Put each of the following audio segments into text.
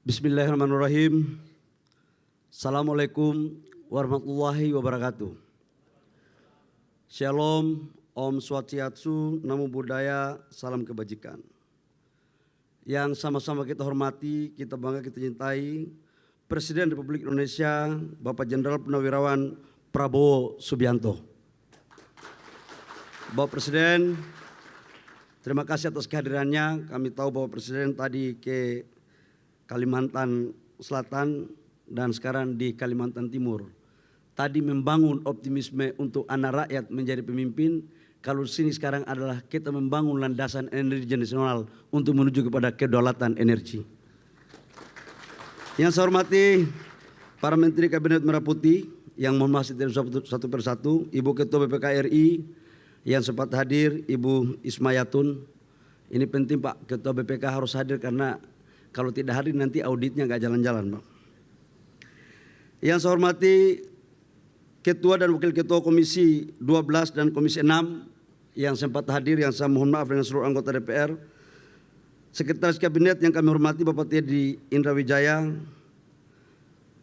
Bismillahirrahmanirrahim. Assalamualaikum warahmatullahi wabarakatuh. Shalom, Om Swastiastu, Namo Buddhaya, salam kebajikan. Yang sama-sama kita hormati, kita bangga, kita cintai, Presiden Republik Indonesia, Bapak Jenderal Purnawirawan Prabowo Subianto. Bapak Presiden, terima kasih atas kehadirannya. Kami tahu Bapak Presiden tadi ke Kalimantan Selatan dan sekarang di Kalimantan Timur. Tadi membangun optimisme untuk anak rakyat menjadi pemimpin. Kalau sini sekarang adalah kita membangun landasan energi nasional untuk menuju kepada kedaulatan energi. Yang saya hormati para Menteri Kabinet Merah Putih yang mohon maaf satu persatu, Ibu Ketua BPK RI yang sempat hadir, Ibu Ismayatun. Ini penting Pak, Ketua BPK harus hadir karena kalau tidak hadir nanti auditnya nggak jalan-jalan, Pak. Yang saya hormati Ketua dan Wakil Ketua Komisi 12 dan Komisi 6 yang sempat hadir, yang saya mohon maaf dengan seluruh anggota DPR. Sekretaris Kabinet yang kami hormati Bapak Teddy Indra Wijaya,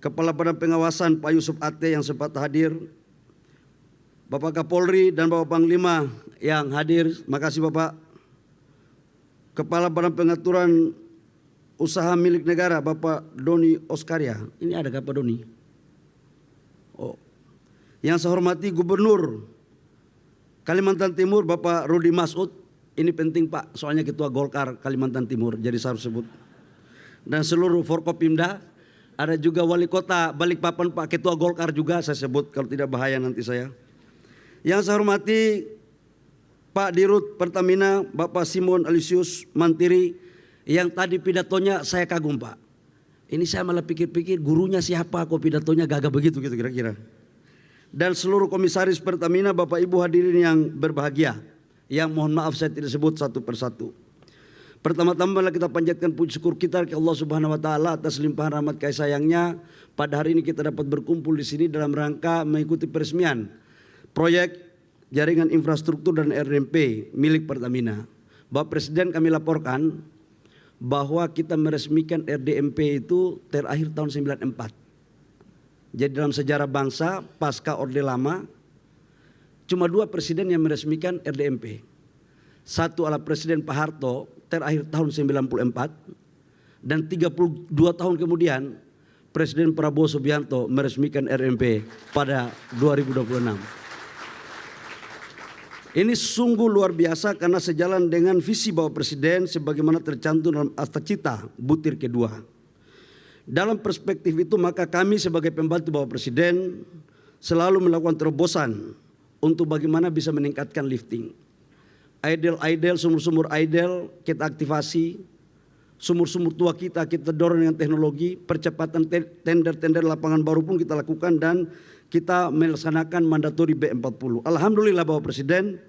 Kepala Badan Pengawasan Pak Yusuf Ate yang sempat hadir, Bapak Kapolri dan Bapak Panglima yang hadir, makasih Bapak. Kepala Badan Pengaturan Usaha Milik Negara Bapak Doni Oskaria. Ini ada Bapak Doni? Oh. Yang saya hormati Gubernur Kalimantan Timur Bapak Rudi Masud. Ini penting Pak, soalnya Ketua Golkar Kalimantan Timur, jadi saya harus sebut. Dan seluruh Forkopimda, ada juga Wali Kota Balikpapan Pak, Ketua Golkar juga saya sebut, kalau tidak bahaya nanti saya. Yang saya hormati Pak Dirut Pertamina Bapak Simon Alisius Mantiri, yang tadi pidatonya saya kagum Pak. Ini saya malah pikir-pikir gurunya siapa kok pidatonya gagah begitu gitu kira-kira. Dan seluruh komisaris Pertamina Bapak Ibu hadirin yang berbahagia, yang mohon maaf saya tidak sebut satu persatu. Pertama-tama kita panjatkan puji syukur kita ke Allah Subhanahu wa taala atas limpahan rahmat kasih sayangnya. Pada hari ini kita dapat berkumpul di sini dalam rangka mengikuti peresmian proyek jaringan infrastruktur dan RDMP milik Pertamina. Bapak Presiden, kami laporkan bahwa kita meresmikan RDMP itu terakhir tahun 94. Jadi dalam sejarah bangsa pasca Orde Lama cuma 2 presiden yang meresmikan RDMP. Satu adalah Presiden Pak Harto terakhir tahun 94, dan 32 tahun kemudian Presiden Prabowo Subianto meresmikan RDMP pada 2026. Ini sungguh luar biasa karena sejalan dengan visi Bapak Presiden sebagaimana tercantum dalam Akta Cita butir kedua. Dalam perspektif itu maka kami sebagai pembantu Bapak Presiden selalu melakukan terobosan untuk bagaimana bisa meningkatkan lifting. Idle, sumur-sumur idle kita aktivasi, sumur-sumur tua kita dorong dengan teknologi, percepatan tender lapangan baru pun kita lakukan, dan kita melaksanakan mandatori B40. Alhamdulillah Bapak Presiden,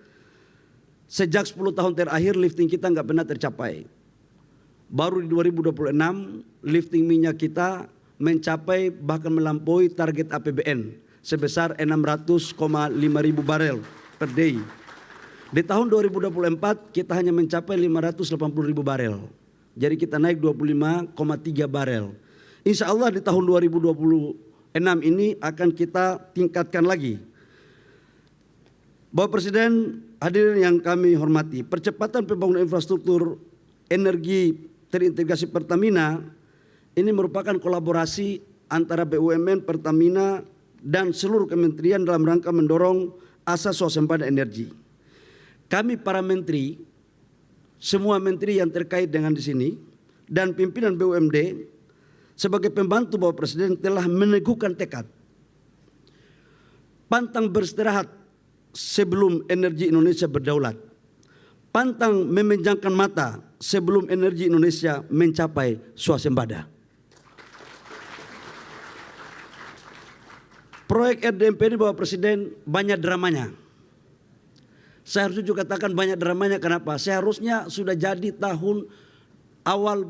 sejak 10 tahun terakhir lifting kita nggak pernah tercapai. Baru di 2026 lifting minyak kita mencapai bahkan melampaui target APBN sebesar 600,5 ribu barel per day. Di tahun 2024 kita hanya mencapai 580 ribu barel. Jadi kita naik 25,3 barel. Insya Allah di tahun 2026 ini akan kita tingkatkan lagi. Bapak Presiden, hadirin yang kami hormati, percepatan pembangunan infrastruktur energi terintegrasi Pertamina ini merupakan kolaborasi antara BUMN, Pertamina, dan seluruh kementerian dalam rangka mendorong asas swasembada energi. Kami para menteri, semua menteri yang terkait dengan di sini, dan pimpinan BUMD sebagai pembantu Bapak Presiden telah meneguhkan tekad pantang beristirahat sebelum energi Indonesia berdaulat, pantang memejamkan mata sebelum energi Indonesia mencapai swasembada. Proyek RDMP ini Bapak Presiden banyak dramanya. Saya harus juga katakan banyak dramanya, kenapa? Seharusnya sudah jadi tahun awal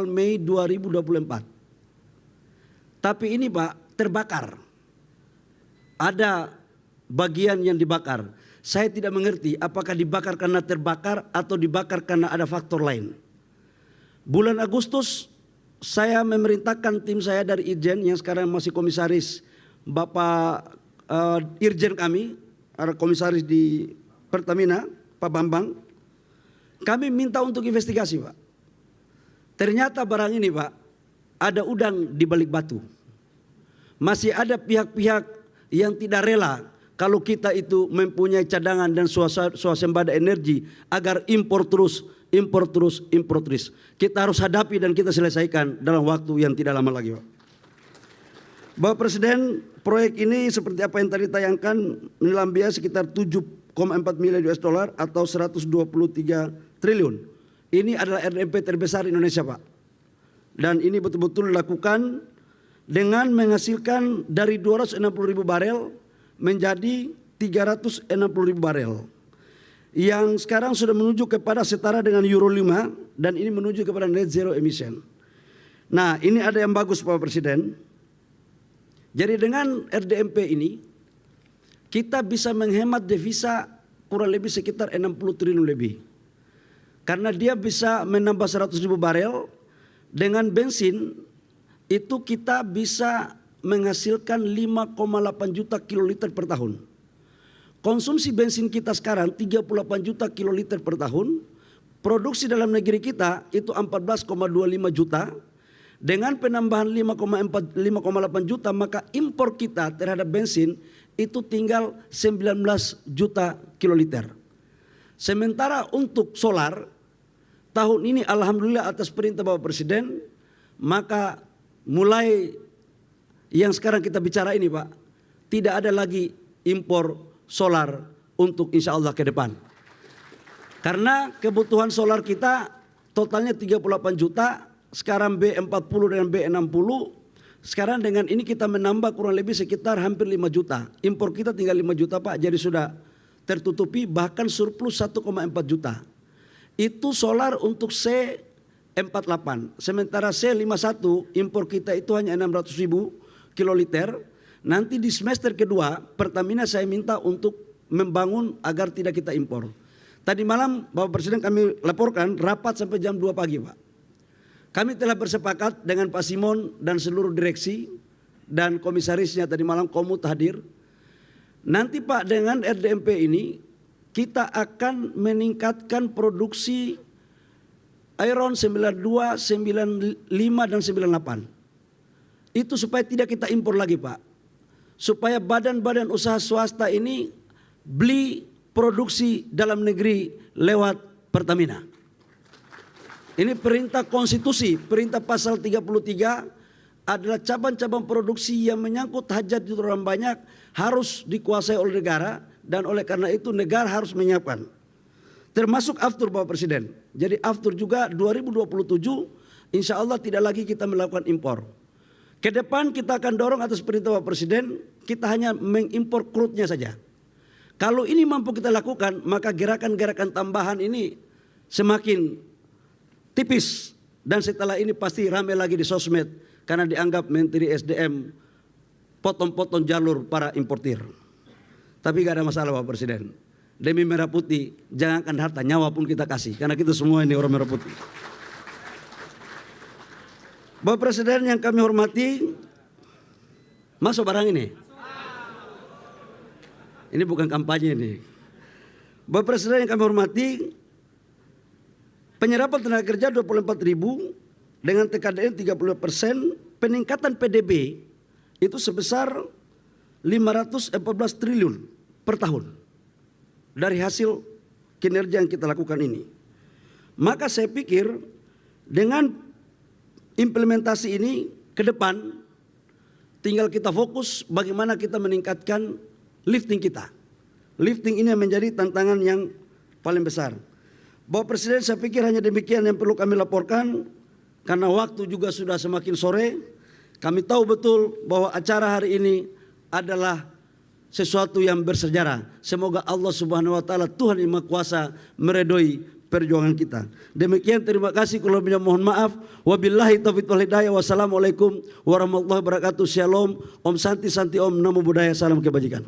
Mei 2024. Tapi ini Pak terbakar. Ada bagian yang dibakar. Saya tidak mengerti apakah dibakar karena terbakar atau dibakar karena ada faktor lain. Bulan Agustus saya memerintahkan tim saya dari Irjen yang sekarang masih komisaris, Bapak Irjen kami, ada komisaris di Pertamina, Pak Bambang. Kami minta untuk investigasi, Pak. Ternyata barang ini, Pak, ada udang di balik batu. Masih ada pihak-pihak yang tidak rela kalau kita itu mempunyai cadangan dan swasembada energi agar impor terus. Kita harus hadapi dan kita selesaikan dalam waktu yang tidak lama lagi, Pak. Bapak Presiden, proyek ini seperti apa yang tadi tayangkan menelan biaya sekitar 7,4 miliar US dollar atau 123 triliun. Ini adalah RDMP terbesar di Indonesia, Pak. Dan ini betul-betul dilakukan dengan menghasilkan dari 260.000 barel menjadi 360.000 barel. Yang sekarang sudah menuju kepada setara dengan Euro 5 dan ini menuju kepada net zero emission. Nah, ini ada yang bagus, Pak Presiden. Jadi dengan RDMP ini kita bisa menghemat devisa kurang lebih sekitar 60 triliun lebih. Karena dia bisa menambah 100.000 barel, dengan bensin itu kita bisa menghasilkan 5,8 juta kiloliter per tahun. Konsumsi bensin kita sekarang 38 juta kiloliter per tahun, produksi dalam negeri kita itu 14,25 juta. Dengan penambahan 5,8 juta maka impor kita terhadap bensin itu tinggal 19 juta kiloliter. Sementara untuk solar tahun ini alhamdulillah atas perintah Bapak Presiden maka mulai yang sekarang kita bicara ini, Pak, tidak ada lagi impor solar untuk insya Allah ke depan. Karena kebutuhan solar kita totalnya 38 juta, sekarang B40 dengan B60, sekarang dengan ini kita menambah kurang lebih sekitar hampir 5 juta. Impor kita tinggal 5 juta, Pak, jadi sudah tertutupi bahkan surplus 1,4 juta. Itu solar untuk C48, sementara C51 impor kita itu hanya 600.000 kiloliter. Nanti di semester kedua Pertamina saya minta untuk membangun agar tidak kita impor. Tadi malam Bapak Presiden kami laporkan rapat sampai jam 2 pagi, Pak. Kami telah bersepakat dengan Pak Simon dan seluruh direksi dan komisarisnya tadi malam komut hadir. Nanti, Pak, dengan RDMP ini kita akan meningkatkan produksi Iron 92, 95 dan 98. Itu supaya tidak kita impor lagi, Pak. Supaya badan-badan usaha swasta ini beli produksi dalam negeri lewat Pertamina. Ini perintah konstitusi, perintah pasal 33 adalah cabang-cabang produksi yang menyangkut hajat di orang banyak harus dikuasai oleh negara dan oleh karena itu negara harus menyiapkan. Termasuk aftur, Bapak Presiden. Jadi aftur juga 2027 insya Allah tidak lagi kita melakukan impor. Ke depan kita akan dorong atas perintah Bapak Presiden kita hanya mengimpor crude-nya saja. Kalau ini mampu kita lakukan maka gerakan-gerakan tambahan ini semakin tipis dan setelah ini pasti ramai lagi di sosmed karena dianggap Menteri SDM potong-potong jalur para importir. Tapi gak ada masalah, Bapak Presiden. Demi merah putih jangankan harta, nyawa pun kita kasih karena kita semua ini orang merah putih. Bapak Presiden yang kami hormati, masuk barang ini. Ini bukan kampanye ini. Bapak Presiden yang kami hormati, penyerapan tenaga kerja 24.000 dengan TKDN 30%, peningkatan PDB itu sebesar 514 triliun per tahun dari hasil kinerja yang kita lakukan ini. Maka saya pikir dengan implementasi ini ke depan tinggal kita fokus bagaimana kita meningkatkan lifting kita. Lifting ini menjadi tantangan yang paling besar. Bapak Presiden, saya pikir hanya demikian yang perlu kami laporkan karena waktu juga sudah semakin sore. Kami tahu betul bahwa acara hari ini adalah sesuatu yang bersejarah. Semoga Allah Subhanahu wa taala Tuhan yang Maha Kuasa meredoi perjuangan kita. Demikian, terima kasih, kalau lebihnya mohon maaf. Wabillahi taufiq wal hidayah. Wassalamualaikum warahmatullahi wabarakatuh. Shalom, Om Santi Santi Om, Namo Buddhaya, salam kebajikan.